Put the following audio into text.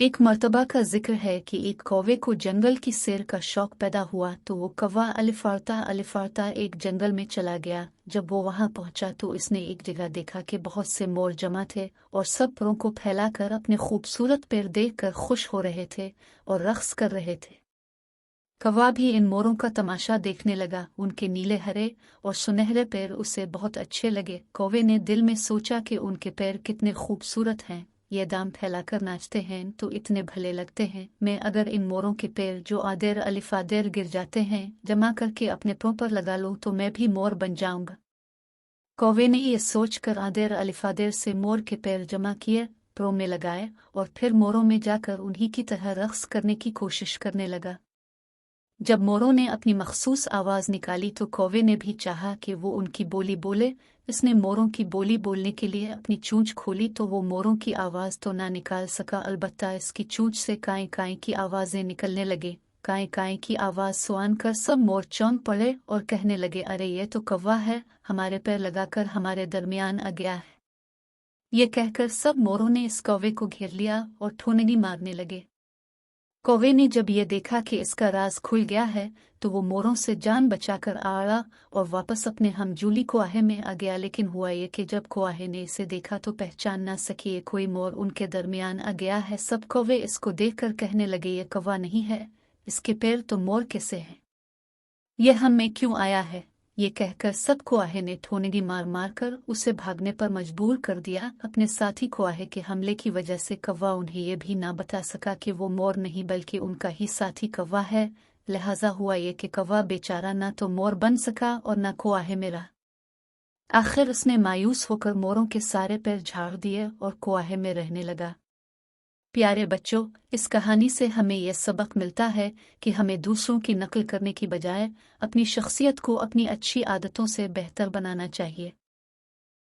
एक मर्तबा का जिक्र है कि एक कौवे को जंगल की सैर का शौक पैदा हुआ तो वो कौवा अलिफारता एक जंगल में चला गया। जब वो वहां पहुंचा तो इसने एक जगह देखा कि बहुत से मोर जमा थे और सब परों को फैलाकर अपने खूबसूरत पैर देखकर खुश हो रहे थे और रक्स कर रहे थे। कौवा भी इन मोरों का तमाशा देखने लगा। उनके नीले हरे और सुनहरे पैर उसे बहुत अच्छे लगे। कौवे ने दिल में सोचा कि उनके पैर कितने खूबसूरत हैं, ये दाम फैलाकर नाचते हैं तो इतने भले लगते हैं। मैं अगर इन मोरों के पैर जो आदेर अलिफादेर गिर जाते हैं जमा करके अपने पांव पर लगा लूं तो मैं भी मोर बन जाऊंगा। कौवे ने ये सोचकर आदेर अलिफादेर से मोर के पैर जमा किए, पांव में लगाए और फिर मोरों में जाकर उन्हीं की तरह रक्स करने की कोशिश करने लगा। जब मोरों ने अपनी मखसूस आवाज़ निकाली तो कौवे ने भी चाहा कि वो उनकी बोली बोले। इसने मोरों की बोली बोलने के लिए अपनी चोंच खोली तो वो मोरों की आवाज़ तो ना निकाल सका, अलबत्ता इसकी चोंच से काई काई की आवाज़ें निकलने लगे। काई काई की आवाज़ सुन कर सब मोर चौंक पड़े और कहने लगे, अरे ये तो कौवा है, हमारे पैर लगाकर हमारे दरमियान आ गया है। ये कहकर सब मोरों ने इस कौवे को घेर लिया और ठोननी मारने लगे। कौवे ने जब ये देखा कि इसका राज खुल गया है तो वो मोरों से जान बचाकर आया और वापस अपने हमजूली कुआहे में आ गया। लेकिन हुआ ये कि जब कुआहे ने इसे देखा तो पहचान ना सकी ये कोई मोर उनके दरमियान आ गया है। सब कौवे इसको देखकर कहने लगे, ये कौवा नहीं है, इसके पैर तो मोर कैसे हैं, ये हम में क्यों आया है। ये कहकर सब कुआहे ने ठोनगी मार मार कर उसे भागने पर मजबूर कर दिया। अपने साथी कुआहे के हमले की वजह से कौवा उन्हें ये भी ना बता सका कि वो मोर नहीं बल्कि उनका ही साथी कौवा है। लिहाजा हुआ ये कि कौवा बेचारा ना तो मोर बन सका और ना कुआहे में रहा। आखिर उसने मायूस होकर मोरों के सारे पैर झाड़ दिए और कुआहे में रहने लगा। प्यारे बच्चों, इस कहानी से हमें यह सबक मिलता है कि हमें दूसरों की नकल करने की बजाय अपनी शख्सियत को अपनी अच्छी आदतों से बेहतर बनाना चाहिए।